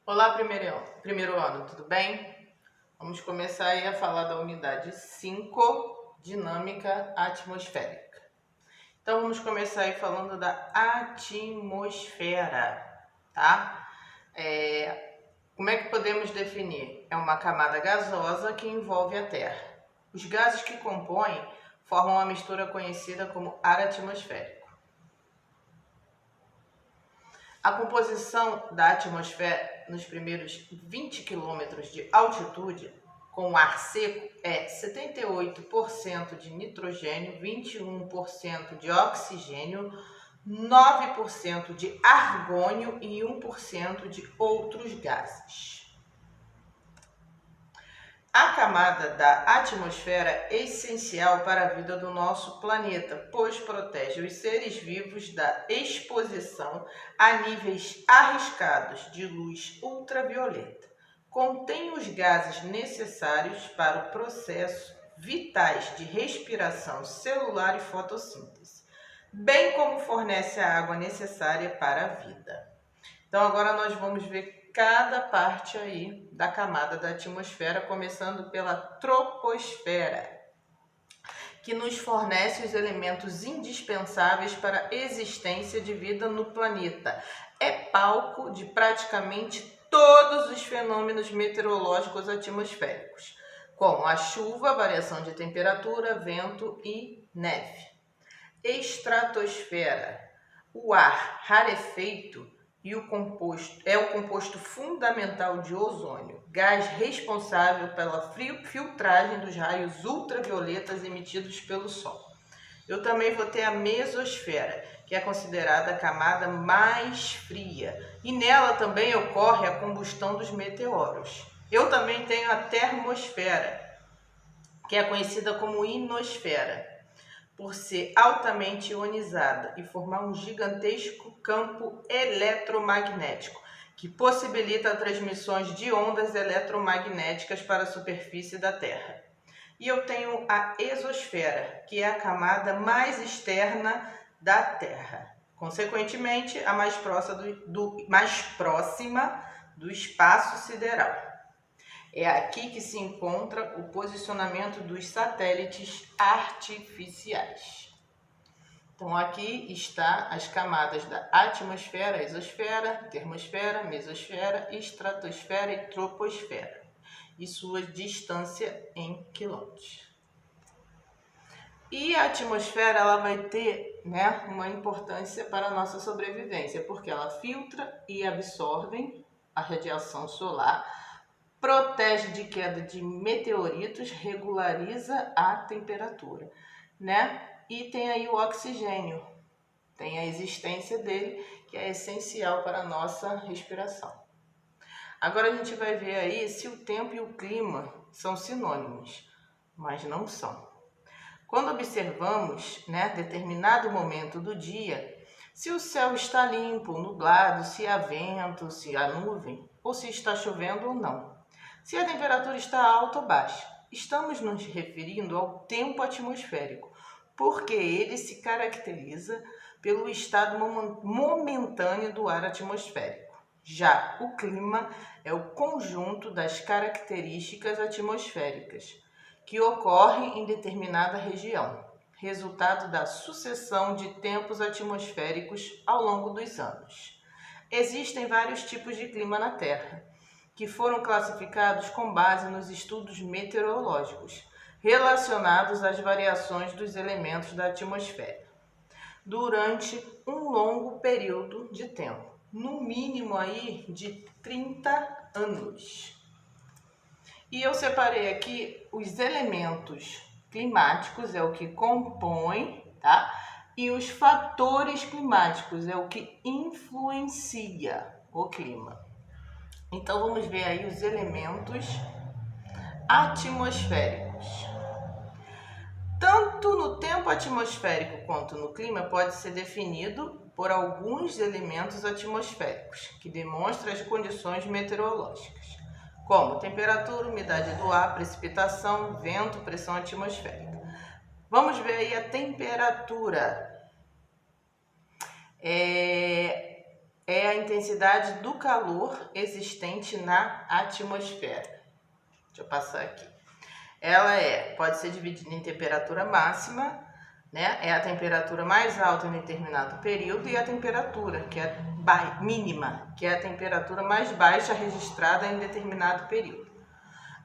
Olá, primeiro ano, tudo bem? Vamos começar aí a falar da unidade 5, dinâmica atmosférica. Então, vamos começar aí falando da atmosfera, tá? Como é que podemos definir? É uma camada gasosa que envolve a Terra. Os gases que compõem formam uma mistura conhecida como ar atmosférico. A composição da atmosfera nos primeiros 20 quilômetros de altitude com ar seco é 78% de nitrogênio, 21% de oxigênio, 9% de argônio e 1% de outros gases. A camada da atmosfera é essencial para a vida do nosso planeta, pois protege os seres vivos da exposição a níveis arriscados de luz ultravioleta. Contém os gases necessários para o processo vitais de respiração celular e fotossíntese, bem como fornece a água necessária para a vida. Então agora nós vamos ver cada parte aí da camada da atmosfera, começando pela troposfera, que nos fornece os elementos indispensáveis para a existência de vida no planeta. É palco de praticamente todos os fenômenos meteorológicos atmosféricos, como a chuva, variação de temperatura, vento e neve. Estratosfera, o ar rarefeito e o composto fundamental de ozônio, gás responsável pela filtragem dos raios ultravioletas emitidos pelo Sol. Eu também vou ter a mesosfera, que é considerada a camada mais fria, e nela também ocorre a combustão dos meteoros. Eu também tenho a termosfera, que é conhecida como ionosfera, por ser altamente ionizada e formar um gigantesco campo eletromagnético, que possibilita transmissões de ondas eletromagnéticas para a superfície da Terra. E eu tenho a exosfera, que é a camada mais externa da Terra, consequentemente a mais próxima do espaço sideral. É aqui que se encontra o posicionamento dos satélites artificiais. Então, aqui está as camadas da atmosfera, exosfera, termosfera, mesosfera, estratosfera e troposfera, e sua distância em quilômetros. E a atmosfera ela vai ter, uma importância para a nossa sobrevivência, porque ela filtra e absorve a radiação solar, protege de queda de meteoritos, regulariza a temperatura, E tem aí o oxigênio, tem a existência dele, que é essencial para a nossa respiração. Agora a gente vai ver aí se o tempo e o clima são sinônimos, mas não são. Quando observamos, determinado momento do dia, se o céu está limpo, nublado, se há vento, se há nuvem, ou se está chovendo ou não. Se a temperatura está alta ou baixa, estamos nos referindo ao tempo atmosférico, porque ele se caracteriza pelo estado momentâneo do ar atmosférico. Já o clima é o conjunto das características atmosféricas que ocorrem em determinada região, resultado da sucessão de tempos atmosféricos ao longo dos anos. Existem vários tipos de clima na Terra, que foram classificados com base nos estudos meteorológicos relacionados às variações dos elementos da atmosfera durante um longo período de tempo, no mínimo aí de 30 anos. E eu separei aqui os elementos climáticos, é o que compõe, E os fatores climáticos é o que influencia o clima. Então, vamos ver aí os elementos atmosféricos. Tanto no tempo atmosférico quanto no clima pode ser definido por alguns elementos atmosféricos, que demonstram as condições meteorológicas, como temperatura, umidade do ar, precipitação, vento, pressão atmosférica. Vamos ver aí a temperatura. é a intensidade do calor existente na atmosfera. Deixa eu passar aqui. Ela pode ser dividida em temperatura máxima, né? É a temperatura mais alta em determinado período, e a temperatura que é mínima, que é a temperatura mais baixa registrada em determinado período.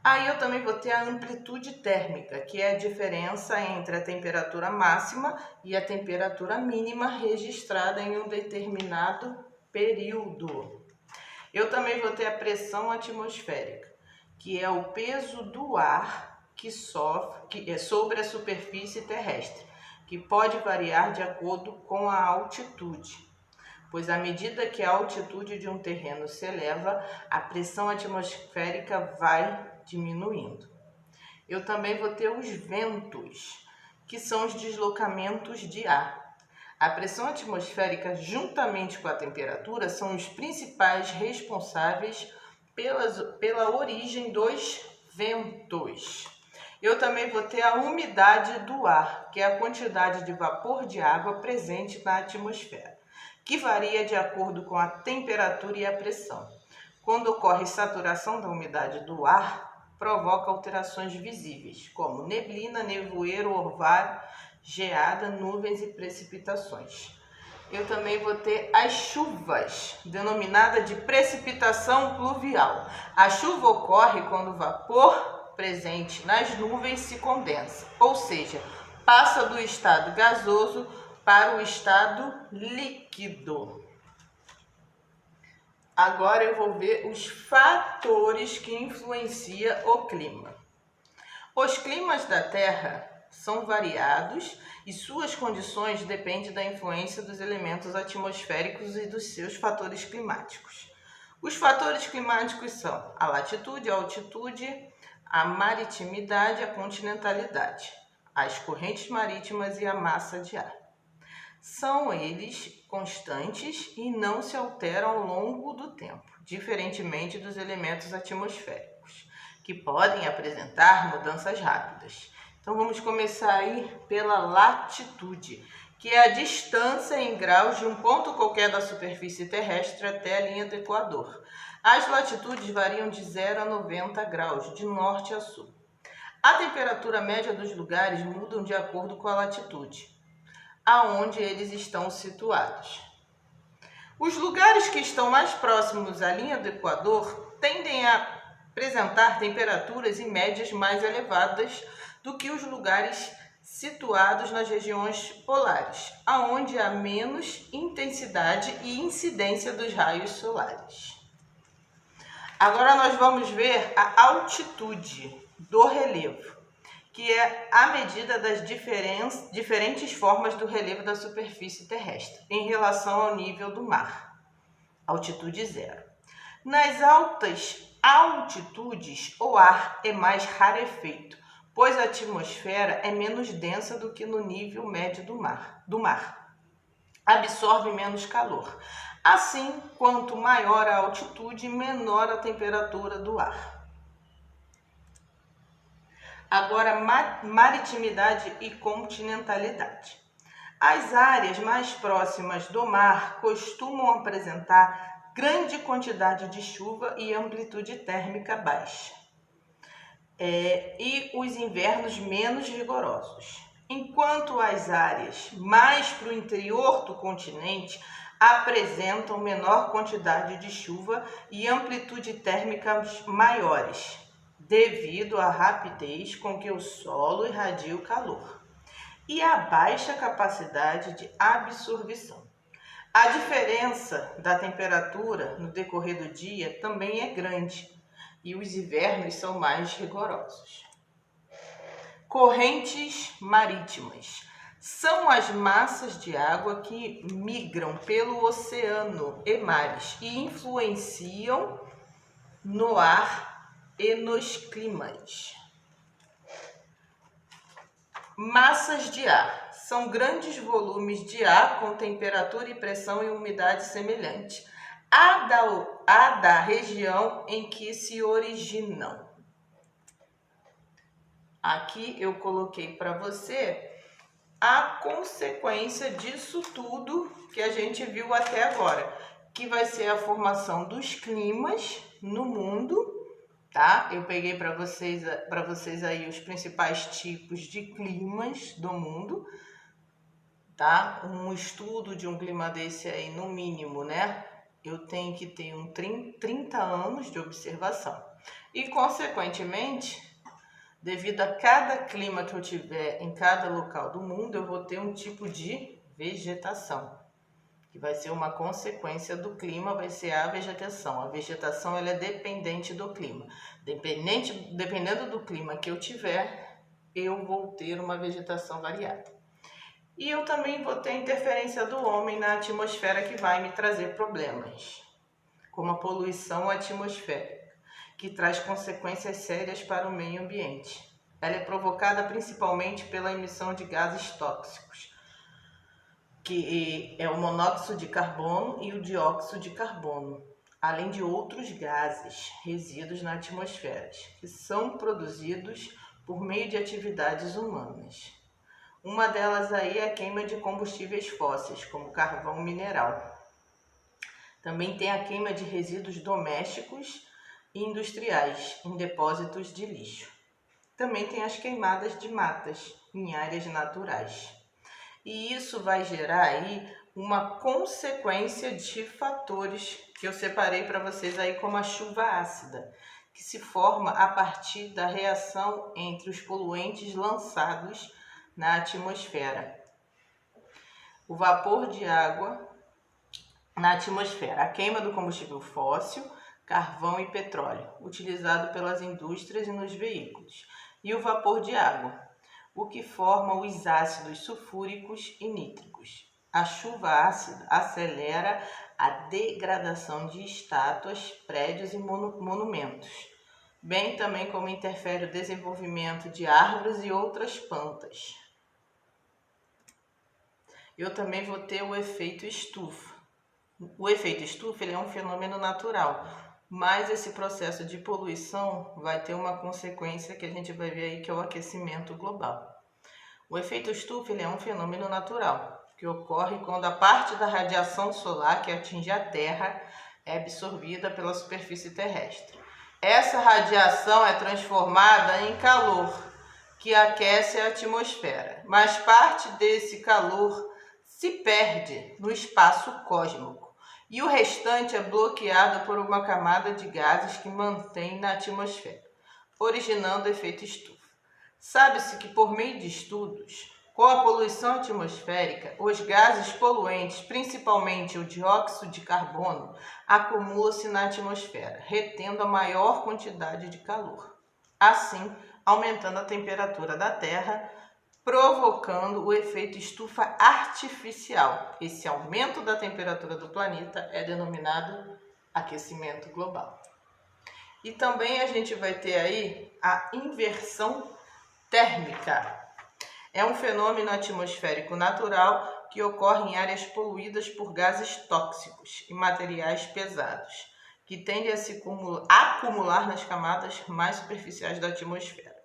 Aí eu também vou ter a amplitude térmica, que é a diferença entre a temperatura máxima e a temperatura mínima registrada em um determinado período. Eu também vou ter a pressão atmosférica, que é o peso do ar que é sobre a superfície terrestre, que pode variar de acordo com a altitude, pois à medida que a altitude de um terreno se eleva, a pressão atmosférica vai diminuindo. Eu também vou ter os ventos, que são os deslocamentos de ar. A pressão atmosférica, juntamente com a temperatura, são os principais responsáveis pela origem dos ventos. Eu também vou ter a umidade do ar, que é a quantidade de vapor de água presente na atmosfera, que varia de acordo com a temperatura e a pressão. Quando ocorre saturação da umidade do ar, provoca alterações visíveis, como neblina, nevoeiro, orvalho, geada, nuvens e precipitações. Eu também vou ter as chuvas, denominada de precipitação pluvial. A chuva ocorre quando o vapor presente nas nuvens se condensa, ou seja, passa do estado gasoso para o estado líquido. Agora eu vou ver os fatores que influenciam o clima. Os climas da Terra são variados e suas condições dependem da influência dos elementos atmosféricos e dos seus fatores climáticos. Os fatores climáticos são a latitude, a altitude, a maritimidade, a continentalidade, as correntes marítimas e a massa de ar. São eles constantes e não se alteram ao longo do tempo, diferentemente dos elementos atmosféricos, que podem apresentar mudanças rápidas. Então vamos começar aí pela latitude, que é a distância em graus de um ponto qualquer da superfície terrestre até a linha do Equador. As latitudes variam de 0 a 90 graus, de norte a sul. A temperatura média dos lugares muda de acordo com a latitude, aonde eles estão situados. Os lugares que estão mais próximos à linha do Equador tendem a apresentar temperaturas em médias mais elevadas do que os lugares situados nas regiões polares, aonde há menos intensidade e incidência dos raios solares. Agora nós vamos ver a altitude do relevo, que é a medida das diferentes formas do relevo da superfície terrestre em relação ao nível do mar. Altitude zero. Nas altas altitudes, o ar é mais rarefeito, pois a atmosfera é menos densa do que no nível médio do mar. Absorve menos calor. Assim, quanto maior a altitude, menor a temperatura do ar. Agora, maritimidade e continentalidade. As áreas mais próximas do mar costumam apresentar grande quantidade de chuva e amplitude térmica baixa, e os invernos menos rigorosos, enquanto as áreas mais para o interior do continente apresentam menor quantidade de chuva e amplitude térmica maiores, devido à rapidez com que o solo irradia o calor e à baixa capacidade de absorção. A diferença da temperatura no decorrer do dia também é grande e os invernos são mais rigorosos. Correntes marítimas são as massas de água que migram pelo oceano e mares e influenciam no ar e nos climas. Massas de ar são grandes volumes de ar com temperatura e pressão e umidade semelhante à da região em que se originam. Aqui eu coloquei para você a consequência disso tudo que a gente viu até agora, que vai ser a formação dos climas no mundo, tá? Eu peguei para vocês aí os principais tipos de climas do mundo, tá? Um estudo de um clima desse aí, no mínimo, né? Eu tenho que ter 30 anos de observação. E, consequentemente, devido a cada clima que eu tiver em cada local do mundo, eu vou ter um tipo de vegetação, que vai ser uma consequência do clima, vai ser a vegetação. A vegetação ela é dependente do clima. Dependendo do clima que eu tiver, eu vou ter uma vegetação variada. E eu também vou ter a interferência do homem na atmosfera, que vai me trazer problemas, como a poluição atmosférica, que traz consequências sérias para o meio ambiente. Ela é provocada principalmente pela emissão de gases tóxicos, que é o monóxido de carbono e o dióxido de carbono, além de outros gases, resíduos na atmosfera, que são produzidos por meio de atividades humanas. Uma delas aí é a queima de combustíveis fósseis, como carvão mineral. Também tem a queima de resíduos domésticos e industriais em depósitos de lixo. Também tem as queimadas de matas em áreas naturais. E isso vai gerar aí uma consequência de fatores que eu separei para vocês aí, como a chuva ácida, que se forma a partir da reação entre os poluentes lançados na atmosfera. O vapor de água na atmosfera, a queima do combustível fóssil, carvão e petróleo, utilizado pelas indústrias e nos veículos, e o vapor de água, o que forma os ácidos sulfúricos e nítricos. A chuva ácida acelera a degradação de estátuas, prédios e monumentos, bem também como interfere o desenvolvimento de árvores e outras plantas. Eu também vou ter o efeito estufa. O efeito estufa ele é um fenômeno natural, mas esse processo de poluição vai ter uma consequência que a gente vai ver aí, que é o aquecimento global. O efeito estufa ele é um fenômeno natural, que ocorre quando a parte da radiação solar que atinge a Terra é absorvida pela superfície terrestre. Essa radiação é transformada em calor, que aquece a atmosfera, mas parte desse calor se perde no espaço cósmico e o restante é bloqueado por uma camada de gases que mantém na atmosfera, originando o efeito estufa. Sabe-se que por meio de estudos, com a poluição atmosférica, os gases poluentes, principalmente o dióxido de carbono, acumulam-se na atmosfera, retendo a maior quantidade de calor, assim aumentando a temperatura da Terra, provocando o efeito estufa artificial. Esse aumento da temperatura do planeta é denominado aquecimento global. E também a gente vai ter aí a inversão térmica. É um fenômeno atmosférico natural que ocorre em áreas poluídas por gases tóxicos e materiais pesados, que tendem a se acumular nas camadas mais superficiais da atmosfera.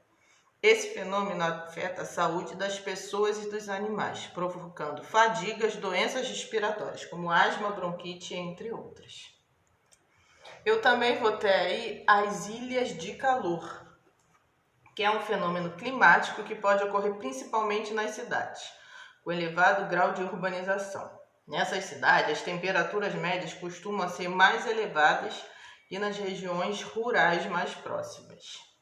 Esse fenômeno afeta a saúde das pessoas e dos animais, provocando fadigas, doenças respiratórias, como asma, bronquite, entre outras. Eu também vou ter aí as ilhas de calor, que é um fenômeno climático que pode ocorrer principalmente nas cidades, com elevado grau de urbanização. Nessas cidades, as temperaturas médias costumam ser mais elevadas que nas regiões rurais mais próximas.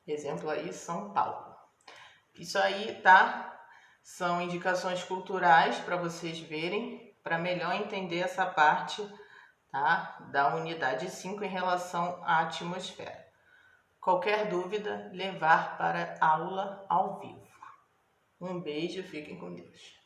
Exemplo aí, São Paulo. Isso aí, tá? São indicações culturais para vocês verem, para melhor entender essa parte, tá? Da unidade 5 em relação à atmosfera. Qualquer dúvida, levar para aula ao vivo. Um beijo, fiquem com Deus.